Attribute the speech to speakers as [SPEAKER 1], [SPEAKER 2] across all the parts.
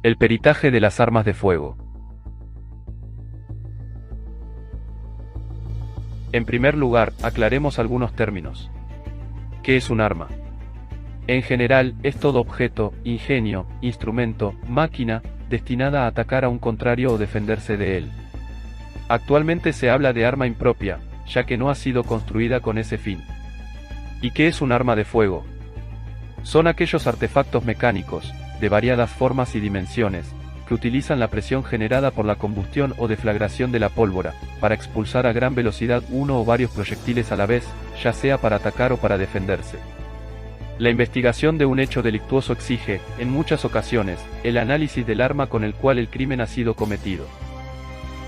[SPEAKER 1] El peritaje de las armas de fuego. En primer lugar, aclaremos algunos términos. ¿Qué es un arma? En general, es todo objeto, ingenio, instrumento, máquina, destinada a atacar a un contrario o defenderse de él. Actualmente se habla de arma impropia, ya que no ha sido construida con ese fin. ¿Y qué es un arma de fuego? Son aquellos artefactos mecánicos, de variadas formas y dimensiones, que utilizan la presión generada por la combustión o deflagración de la pólvora, para expulsar a gran velocidad uno o varios proyectiles a la vez, ya sea para atacar o para defenderse. La investigación de un hecho delictuoso exige, en muchas ocasiones, el análisis del arma con el cual el crimen ha sido cometido.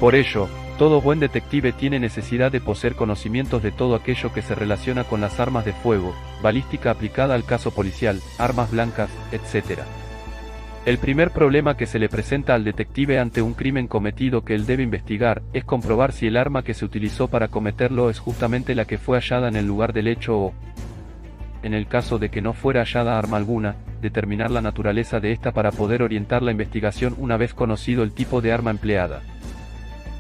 [SPEAKER 1] Por ello, todo buen detective tiene necesidad de poseer conocimientos de todo aquello que se relaciona con las armas de fuego, balística aplicada al caso policial, armas blancas, etc. El primer problema que se le presenta al detective ante un crimen cometido que él debe investigar, es comprobar si el arma que se utilizó para cometerlo es justamente la que fue hallada en el lugar del hecho o, en el caso de que no fuera hallada arma alguna, determinar la naturaleza de esta para poder orientar la investigación una vez conocido el tipo de arma empleada.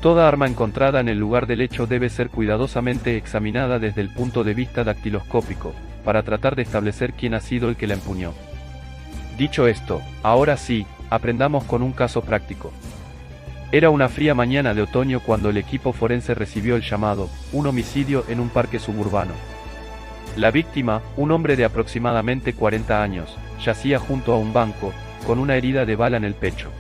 [SPEAKER 1] Toda arma encontrada en el lugar del hecho debe ser cuidadosamente examinada desde el punto de vista dactiloscópico, para tratar de establecer quién ha sido el que la empuñó. Dicho esto, ahora sí, aprendamos con un caso práctico. Era una fría mañana de otoño cuando el equipo forense recibió el llamado, un homicidio en un parque suburbano. La víctima, un hombre de aproximadamente 40 años, yacía junto a un banco, con una herida de bala en el pecho.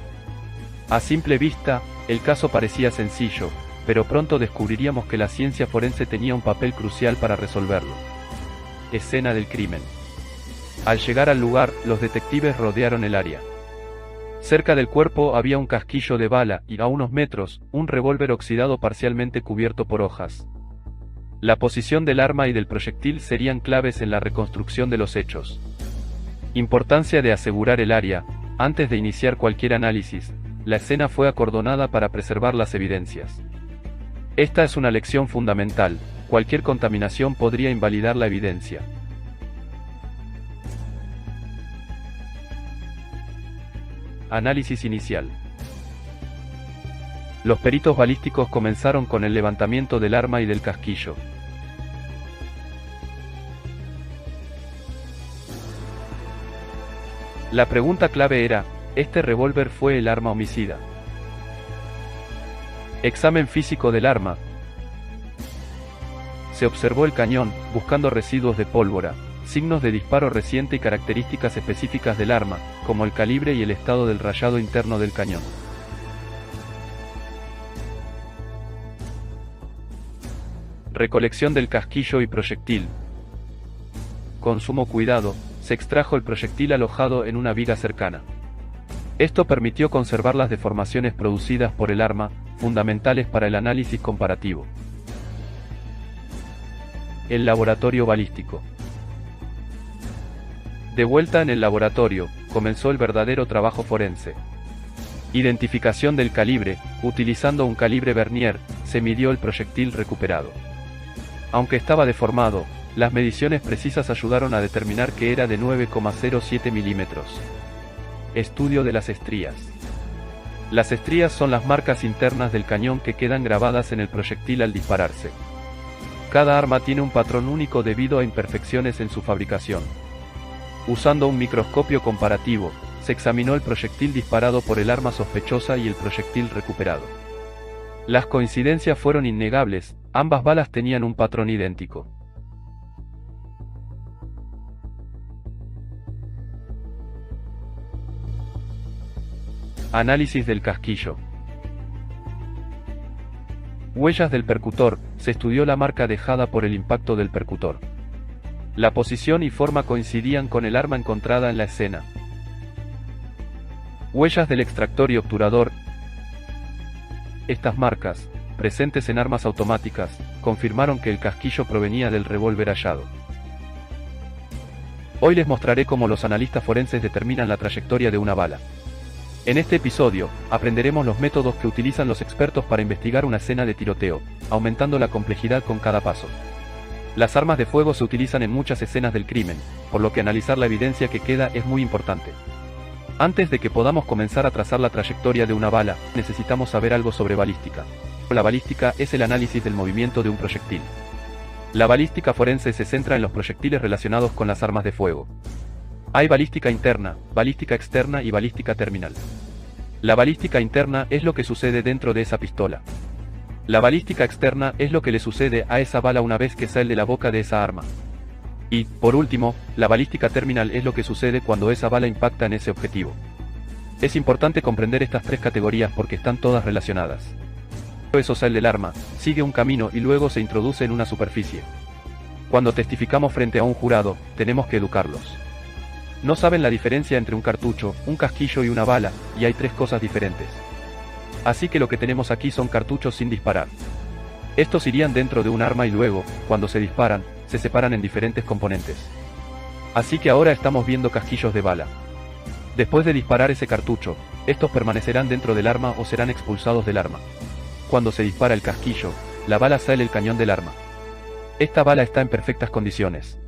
[SPEAKER 1] A simple vista, el caso parecía sencillo, pero pronto descubriríamos que la ciencia forense tenía un papel crucial para resolverlo. Escena del crimen. Al llegar al lugar, los detectives rodearon el área. Cerca del cuerpo había un casquillo de bala y, a unos metros, un revólver oxidado parcialmente cubierto por hojas. La posición del arma y del proyectil serían claves en la reconstrucción de los hechos. Importancia de asegurar el área. Antes de iniciar cualquier análisis, la escena fue acordonada para preservar las evidencias. Esta es una lección fundamental, cualquier contaminación podría invalidar la evidencia. Análisis inicial. Los peritos balísticos comenzaron con el levantamiento del arma y del casquillo. La pregunta clave era, ¿este revólver fue el arma homicida? Examen físico del arma. Se observó el cañón, buscando residuos de pólvora, signos de disparo reciente y características específicas del arma, como el calibre y el estado del rayado interno del cañón. Recolección del casquillo y proyectil. Con sumo cuidado, se extrajo el proyectil alojado en una viga cercana. Esto permitió conservar las deformaciones producidas por el arma, fundamentales para el análisis comparativo. El laboratorio balístico. De vuelta en el laboratorio, comenzó el verdadero trabajo forense. Identificación del calibre. Utilizando un calibre Vernier, se midió el proyectil recuperado. Aunque estaba deformado, las mediciones precisas ayudaron a determinar que era de 9,07 milímetros. Estudio de las estrías. Las estrías son las marcas internas del cañón que quedan grabadas en el proyectil al dispararse. Cada arma tiene un patrón único debido a imperfecciones en su fabricación. Usando un microscopio comparativo, se examinó el proyectil disparado por el arma sospechosa y el proyectil recuperado. Las coincidencias fueron innegables, ambas balas tenían un patrón idéntico. Análisis del casquillo. Huellas del percutor. Se estudió la marca dejada por el impacto del percutor. La posición y forma coincidían con el arma encontrada en la escena. Huellas del extractor y obturador. Estas marcas, presentes en armas automáticas, confirmaron que el casquillo provenía del revólver hallado. Hoy les mostraré cómo los analistas forenses determinan la trayectoria de una bala. En este episodio, aprenderemos los métodos que utilizan los expertos para investigar una escena de tiroteo, aumentando la complejidad con cada paso. Las armas de fuego se utilizan en muchas escenas del crimen, por lo que analizar la evidencia que queda es muy importante. Antes de que podamos comenzar a trazar la trayectoria de una bala, necesitamos saber algo sobre balística. La balística es el análisis del movimiento de un proyectil. La balística forense se centra en los proyectiles relacionados con las armas de fuego. Hay balística interna, balística externa y balística terminal. La balística interna es lo que sucede dentro de esa pistola. La balística externa es lo que le sucede a esa bala una vez que sale de la boca de esa arma. Y, por último, la balística terminal es lo que sucede cuando esa bala impacta en ese objetivo. Es importante comprender estas tres categorías porque están todas relacionadas. Eso sale del arma, sigue un camino y luego se introduce en una superficie. Cuando testificamos frente a un jurado, tenemos que educarlos. No saben la diferencia entre un cartucho, un casquillo y una bala, y hay tres cosas diferentes. Así que lo que tenemos aquí son cartuchos sin disparar. Estos irían dentro de un arma y luego, cuando se disparan, se separan en diferentes componentes. Así que ahora estamos viendo casquillos de bala. Después de disparar ese cartucho, estos permanecerán dentro del arma o serán expulsados del arma. Cuando se dispara el casquillo, la bala sale del cañón del arma. Esta bala está en perfectas condiciones.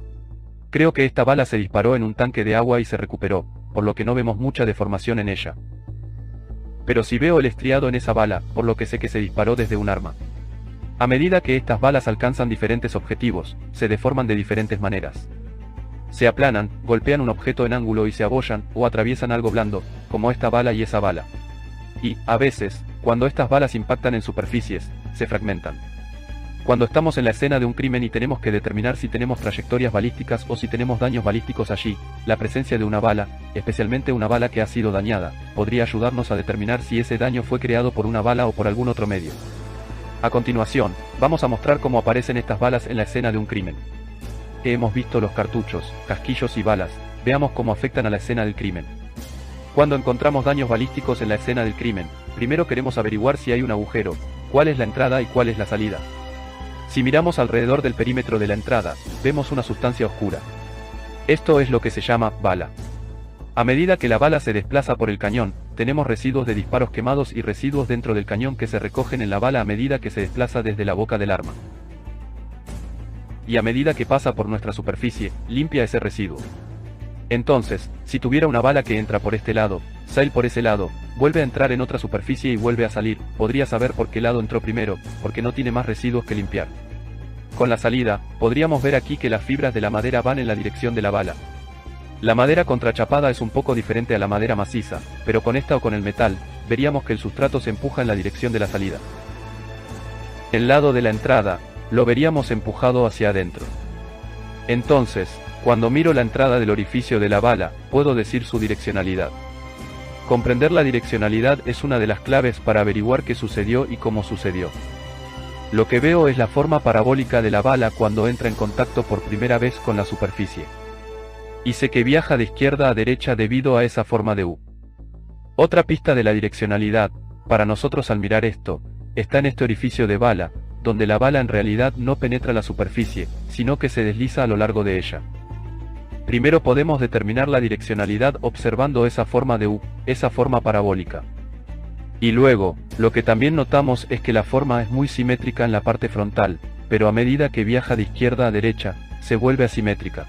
[SPEAKER 1] Creo que esta bala se disparó en un tanque de agua y se recuperó, por lo que no vemos mucha deformación en ella. Pero sí veo el estriado en esa bala, por lo que sé que se disparó desde un arma. A medida que estas balas alcanzan diferentes objetivos, se deforman de diferentes maneras. Se aplanan, golpean un objeto en ángulo y se abollan, o atraviesan algo blando, como esta bala y esa bala. Y, a veces, cuando estas balas impactan en superficies, se fragmentan. Cuando estamos en la escena de un crimen y tenemos que determinar si tenemos trayectorias balísticas o si tenemos daños balísticos allí, la presencia de una bala, especialmente una bala que ha sido dañada, podría ayudarnos a determinar si ese daño fue creado por una bala o por algún otro medio. A continuación, vamos a mostrar cómo aparecen estas balas en la escena de un crimen. Hemos visto los cartuchos, casquillos y balas, veamos cómo afectan a la escena del crimen. Cuando encontramos daños balísticos en la escena del crimen, primero queremos averiguar si hay un agujero, cuál es la entrada y cuál es la salida. Si miramos alrededor del perímetro de la entrada, vemos una sustancia oscura. Esto es lo que se llama bala. A medida que la bala se desplaza por el cañón, tenemos residuos de disparos quemados y residuos dentro del cañón que se recogen en la bala a medida que se desplaza desde la boca del arma. Y a medida que pasa por nuestra superficie, limpia ese residuo. Entonces, si tuviera una bala que entra por este lado, sale por ese lado, vuelve a entrar en otra superficie y vuelve a salir, podría saber por qué lado entró primero, porque no tiene más residuos que limpiar. Con la salida, podríamos ver aquí que las fibras de la madera van en la dirección de la bala. La madera contrachapada es un poco diferente a la madera maciza, pero con esta o con el metal, veríamos que el sustrato se empuja en la dirección de la salida. El lado de la entrada, lo veríamos empujado hacia adentro. Entonces, cuando miro la entrada del orificio de la bala, puedo decir su direccionalidad. Comprender la direccionalidad es una de las claves para averiguar qué sucedió y cómo sucedió. Lo que veo es la forma parabólica de la bala cuando entra en contacto por primera vez con la superficie. Y sé que viaja de izquierda a derecha debido a esa forma de U. Otra pista de la direccionalidad, para nosotros al mirar esto, está en este orificio de bala, donde la bala en realidad no penetra la superficie, sino que se desliza a lo largo de ella. Primero podemos determinar la direccionalidad observando esa forma de U, esa forma parabólica. Y luego, lo que también notamos es que la forma es muy simétrica en la parte frontal, pero a medida que viaja de izquierda a derecha, se vuelve asimétrica.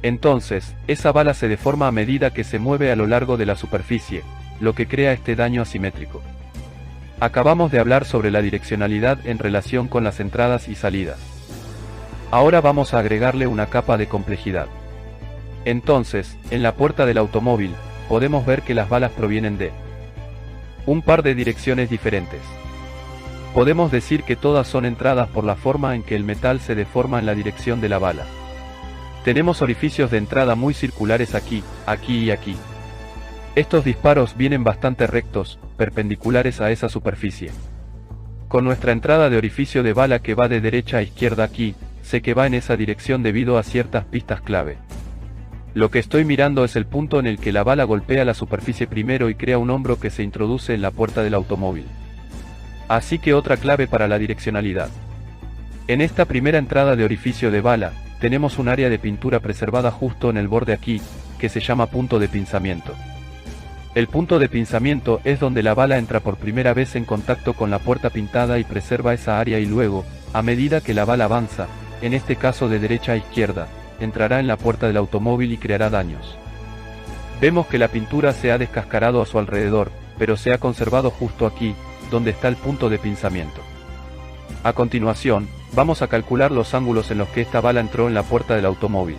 [SPEAKER 1] Entonces, esa bala se deforma a medida que se mueve a lo largo de la superficie, lo que crea este daño asimétrico. Acabamos de hablar sobre la direccionalidad en relación con las entradas y salidas. Ahora vamos a agregarle una capa de complejidad. Entonces, en la puerta del automóvil, podemos ver que las balas provienen de un par de direcciones diferentes. Podemos decir que todas son entradas por la forma en que el metal se deforma en la dirección de la bala. Tenemos orificios de entrada muy circulares aquí, aquí y aquí. Estos disparos vienen bastante rectos, perpendiculares a esa superficie. Con nuestra entrada de orificio de bala que va de derecha a izquierda aquí, sé que va en esa dirección debido a ciertas pistas clave. Lo que estoy mirando es el punto en el que la bala golpea la superficie primero y crea un hombro que se introduce en la puerta del automóvil. Así que otra clave para la direccionalidad. En esta primera entrada de orificio de bala, tenemos un área de pintura preservada justo en el borde aquí, que se llama punto de pinzamiento. El punto de pinzamiento es donde la bala entra por primera vez en contacto con la puerta pintada y preserva esa área y luego, a medida que la bala avanza, en este caso de derecha a izquierda, entrará en la puerta del automóvil y creará daños. Vemos que la pintura se ha descascarado a su alrededor, pero se ha conservado justo aquí, donde está el punto de pinzamiento. A continuación, vamos a calcular los ángulos en los que esta bala entró en la puerta del automóvil.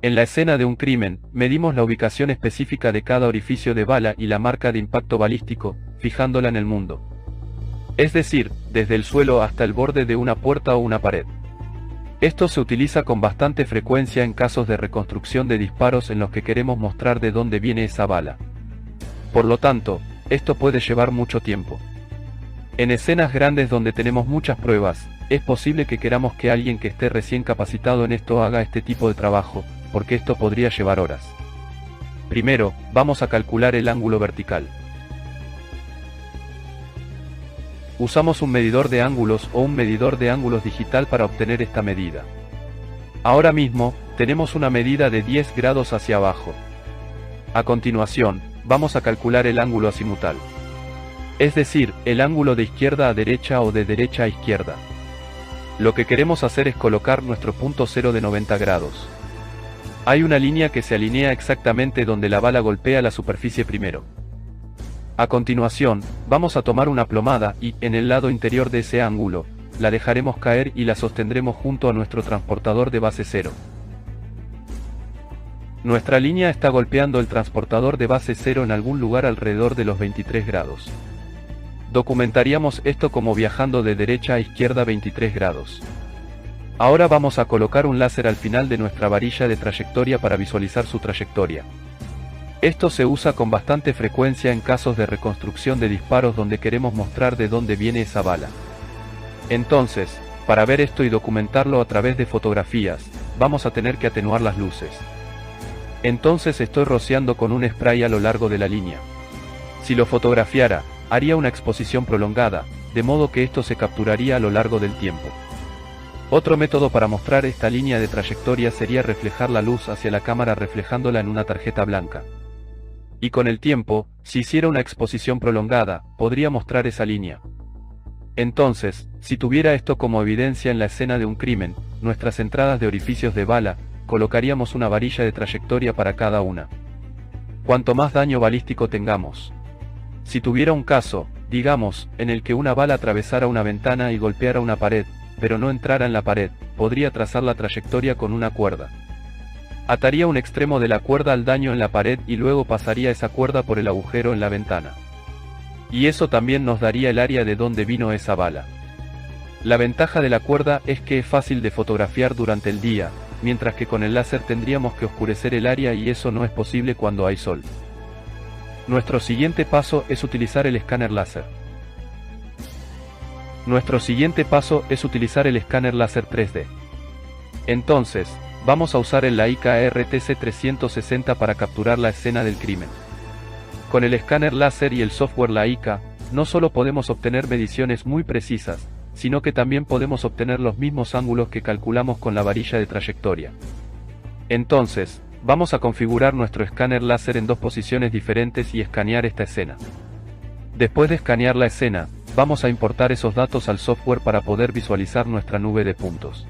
[SPEAKER 1] En la escena de un crimen, medimos la ubicación específica de cada orificio de bala y la marca de impacto balístico, fijándola en el mundo. Es decir, desde el suelo hasta el borde de una puerta o una pared. Esto se utiliza con bastante frecuencia en casos de reconstrucción de disparos en los que queremos mostrar de dónde viene esa bala. Por lo tanto, esto puede llevar mucho tiempo. En escenas grandes donde tenemos muchas pruebas, es posible que queramos que alguien que esté recién capacitado en esto haga este tipo de trabajo, porque esto podría llevar horas. Primero, vamos a calcular el ángulo vertical. Usamos un medidor de ángulos o un medidor de ángulos digital para obtener esta medida. Ahora mismo, tenemos una medida de 10 grados hacia abajo. A continuación, vamos a calcular el ángulo azimutal. Es decir, el ángulo de izquierda a derecha o de derecha a izquierda. Lo que queremos hacer es colocar nuestro punto cero de 90 grados. Hay una línea que se alinea exactamente donde la bala golpea la superficie primero. A continuación, vamos a tomar una plomada y, en el lado interior de ese ángulo, la dejaremos caer y la sostendremos junto a nuestro transportador de base cero. Nuestra línea está golpeando el transportador de base cero en algún lugar alrededor de los 23 grados. Documentaríamos esto como viajando de derecha a izquierda 23 grados. Ahora vamos a colocar un láser al final de nuestra varilla de trayectoria para visualizar su trayectoria. Esto se usa con bastante frecuencia en casos de reconstrucción de disparos donde queremos mostrar de dónde viene esa bala. Entonces, para ver esto y documentarlo a través de fotografías, vamos a tener que atenuar las luces. Entonces estoy rociando con un spray a lo largo de la línea. Si lo fotografiara, haría una exposición prolongada, de modo que esto se capturaría a lo largo del tiempo. Otro método para mostrar esta línea de trayectoria sería reflejar la luz hacia la cámara reflejándola en una tarjeta blanca. Y con el tiempo, si hiciera una exposición prolongada, podría mostrar esa línea. Entonces, si tuviera esto como evidencia en la escena de un crimen, nuestras entradas de orificios de bala, colocaríamos una varilla de trayectoria para cada una. Cuanto más daño balístico tengamos. Si tuviera un caso, digamos, en el que una bala atravesara una ventana y golpeara una pared, pero no entrara en la pared, podría trazar la trayectoria con una cuerda. Ataría un extremo de la cuerda al daño en la pared y luego pasaría esa cuerda por el agujero en la ventana. Y eso también nos daría el área de donde vino esa bala. La ventaja de la cuerda es que es fácil de fotografiar durante el día, mientras que con el láser tendríamos que oscurecer el área y eso no es posible cuando hay sol. Nuestro siguiente paso es utilizar el escáner láser. Nuestro siguiente paso es utilizar el escáner láser 3D. Entonces, vamos a usar el Leica RTC 360 para capturar la escena del crimen. Con el escáner láser y el software Leica, no solo podemos obtener mediciones muy precisas, sino que también podemos obtener los mismos ángulos que calculamos con la varilla de trayectoria. Entonces, vamos a configurar nuestro escáner láser en dos posiciones diferentes y escanear esta escena. Después de escanear la escena, vamos a importar esos datos al software para poder visualizar nuestra nube de puntos.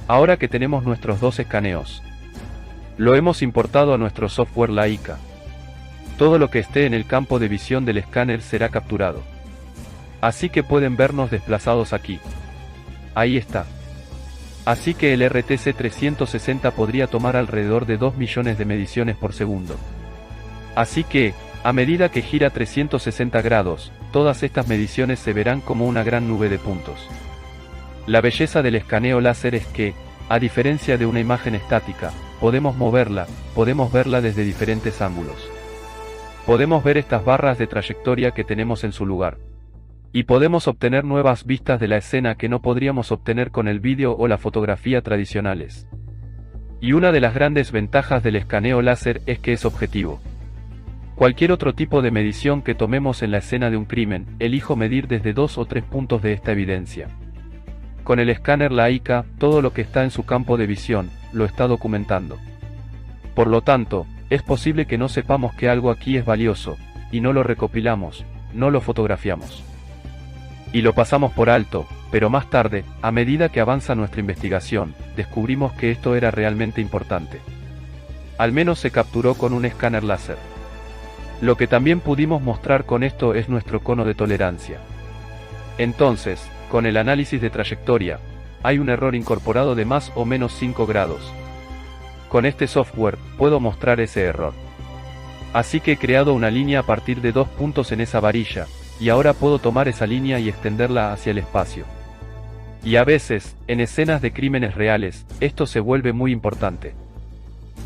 [SPEAKER 1] Ahora que tenemos nuestros dos escaneos, lo hemos importado a nuestro software Leica. Todo lo que esté en el campo de visión del escáner será capturado. Así que pueden vernos desplazados aquí. Ahí está. Así que el RTC 360 podría tomar alrededor de 2 millones de mediciones por segundo. Así que, a medida que gira 360 grados, todas estas mediciones se verán como una gran nube de puntos. La belleza del escaneo láser es que, a diferencia de una imagen estática, podemos moverla, podemos verla desde diferentes ángulos. Podemos ver estas barras de trayectoria que tenemos en su lugar. Y podemos obtener nuevas vistas de la escena que no podríamos obtener con el vídeo o la fotografía tradicionales. Y una de las grandes ventajas del escaneo láser es que es objetivo. Cualquier otro tipo de medición que tomemos en la escena de un crimen, elijo medir desde 2 o 3 puntos de esta evidencia. Con el escáner Leica, todo lo que está en su campo de visión, lo está documentando. Por lo tanto, es posible que no sepamos que algo aquí es valioso, y no lo recopilamos, no lo fotografiamos. Y lo pasamos por alto, Pero más tarde, a medida que avanza nuestra investigación, descubrimos que esto era realmente importante. Al menos se capturó con un escáner láser. Lo que también pudimos mostrar con esto es nuestro cono de tolerancia. Entonces, con el análisis de trayectoria, hay un error incorporado de más o menos 5 grados. Con este software, puedo mostrar ese error. Así que he creado una línea a partir de 2 puntos en esa varilla, y ahora puedo tomar esa línea y extenderla hacia el espacio. Y a veces, en escenas de crímenes reales, esto se vuelve muy importante.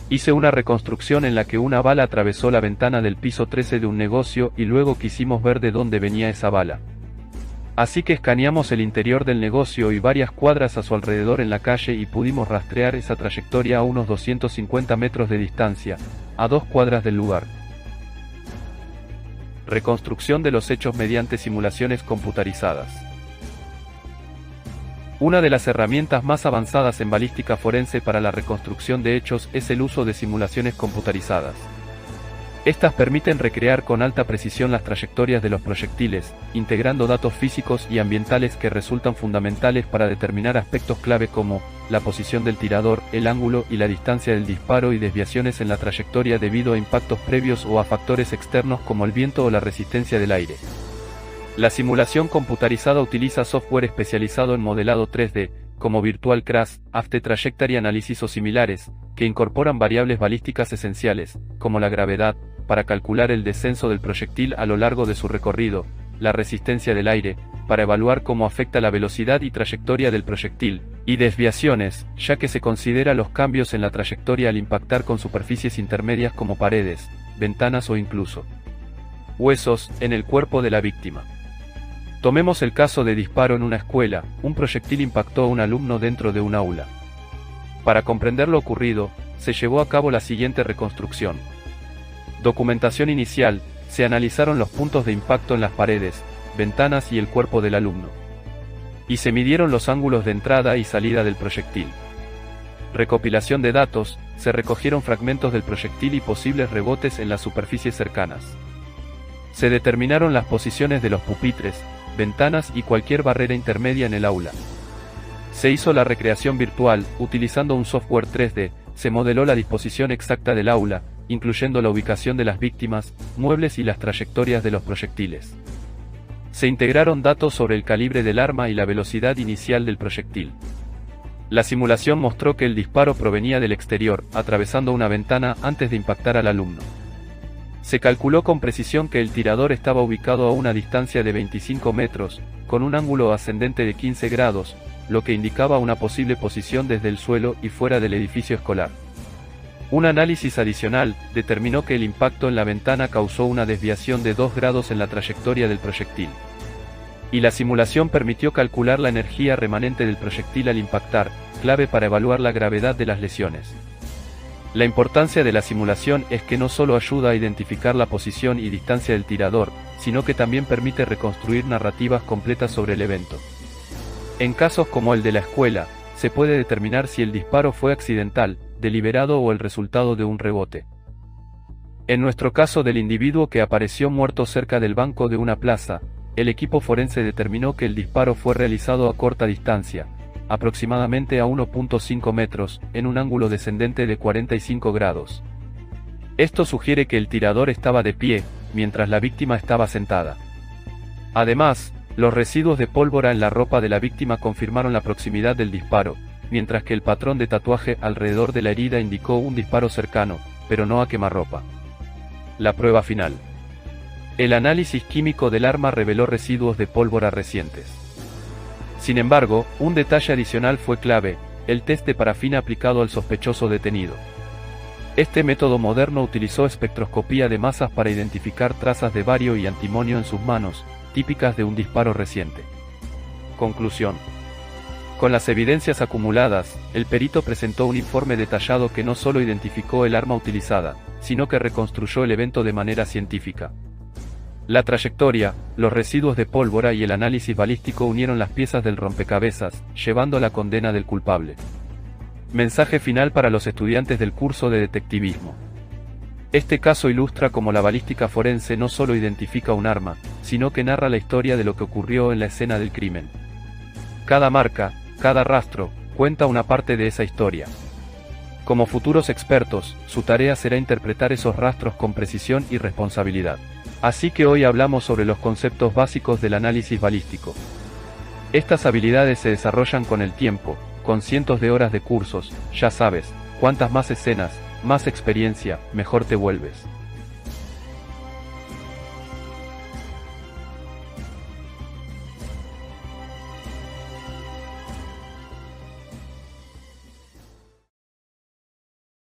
[SPEAKER 1] Hice una reconstrucción en la que una bala atravesó la ventana del piso 13 de un negocio y luego quisimos ver de dónde venía esa bala. Así que escaneamos el interior del negocio y varias cuadras a su alrededor en la calle y pudimos rastrear esa trayectoria a unos 250 metros de distancia, a 2 cuadras del lugar. Reconstrucción de los hechos mediante simulaciones computarizadas. Una de las herramientas más avanzadas en balística forense para la reconstrucción de hechos es el uso de simulaciones computarizadas. Estas permiten recrear con alta precisión las trayectorias de los proyectiles, integrando datos físicos y ambientales que resultan fundamentales para determinar aspectos clave como la posición del tirador, el ángulo y la distancia del disparo y desviaciones en la trayectoria debido a impactos previos o a factores externos como el viento o la resistencia del aire. La simulación computarizada utiliza software especializado en modelado 3D, como Virtual Crash, After Trajectory Analysis o similares, que incorporan variables balísticas esenciales, como la gravedad, para calcular el descenso del proyectil a lo largo de su recorrido, la resistencia del aire, para evaluar cómo afecta la velocidad y trayectoria del proyectil, y desviaciones, ya que se considera los cambios en la trayectoria al impactar con superficies intermedias como paredes, ventanas o incluso huesos en el cuerpo de la víctima. Tomemos el caso de disparo en una escuela, un proyectil impactó a un alumno dentro de un aula. Para comprender lo ocurrido, se llevó a cabo la siguiente reconstrucción. Documentación inicial, se analizaron los puntos de impacto en las paredes, ventanas y el cuerpo del alumno. Y se midieron los ángulos de entrada y salida del proyectil. Recopilación de datos, se recogieron fragmentos del proyectil y posibles rebotes en las superficies cercanas. Se determinaron las posiciones de los pupitres, ventanas y cualquier barrera intermedia en el aula. Se hizo la recreación virtual, utilizando un software 3D, se modeló la disposición exacta del aula, incluyendo la ubicación de las víctimas, muebles y las trayectorias de los proyectiles. Se integraron datos sobre el calibre del arma y la velocidad inicial del proyectil. La simulación mostró que el disparo provenía del exterior, atravesando una ventana antes de impactar al alumno. Se calculó con precisión que el tirador estaba ubicado a una distancia de 25 metros, con un ángulo ascendente de 15 grados, lo que indicaba una posible posición desde el suelo y fuera del edificio escolar. Un análisis adicional determinó que el impacto en la ventana causó una desviación de 2 grados en la trayectoria del proyectil. Y la simulación permitió calcular la energía remanente del proyectil al impactar, clave para evaluar la gravedad de las lesiones. La importancia de la simulación es que no solo ayuda a identificar la posición y distancia del tirador, sino que también permite reconstruir narrativas completas sobre el evento. En casos como el de la escuela, se puede determinar si el disparo fue accidental, deliberado o el resultado de un rebote. En nuestro caso del individuo que apareció muerto cerca del banco de una plaza, el equipo forense determinó que el disparo fue realizado a corta distancia, aproximadamente a 1.5 metros, en un ángulo descendente de 45 grados. Esto sugiere que el tirador estaba de pie, mientras la víctima estaba sentada. Además, los residuos de pólvora en la ropa de la víctima confirmaron la proximidad del disparo, mientras que el patrón de tatuaje alrededor de la herida indicó un disparo cercano, pero no a quemarropa. La prueba final. El análisis químico del arma reveló residuos de pólvora recientes. Sin embargo, un detalle adicional fue clave, el test de parafina aplicado al sospechoso detenido. Este método moderno utilizó espectroscopía de masas para identificar trazas de bario y antimonio en sus manos, típicas de un disparo reciente. Conclusión. Con las evidencias acumuladas, el perito presentó un informe detallado que no solo identificó el arma utilizada, sino que reconstruyó el evento de manera científica. La trayectoria, los residuos de pólvora y el análisis balístico unieron las piezas del rompecabezas, llevando a la condena del culpable. Mensaje final para los estudiantes del curso de detectivismo. Este caso ilustra cómo la balística forense no solo identifica un arma, sino que narra la historia de lo que ocurrió en la escena del crimen. Cada marca, cada rastro, cuenta una parte de esa historia. Como futuros expertos, su tarea será interpretar esos rastros con precisión y responsabilidad. Así que hoy hablamos sobre los conceptos básicos del análisis balístico. Estas habilidades se desarrollan con el tiempo, con cientos de horas de cursos, ya sabes, cuantas más escenas, más experiencia, mejor te vuelves.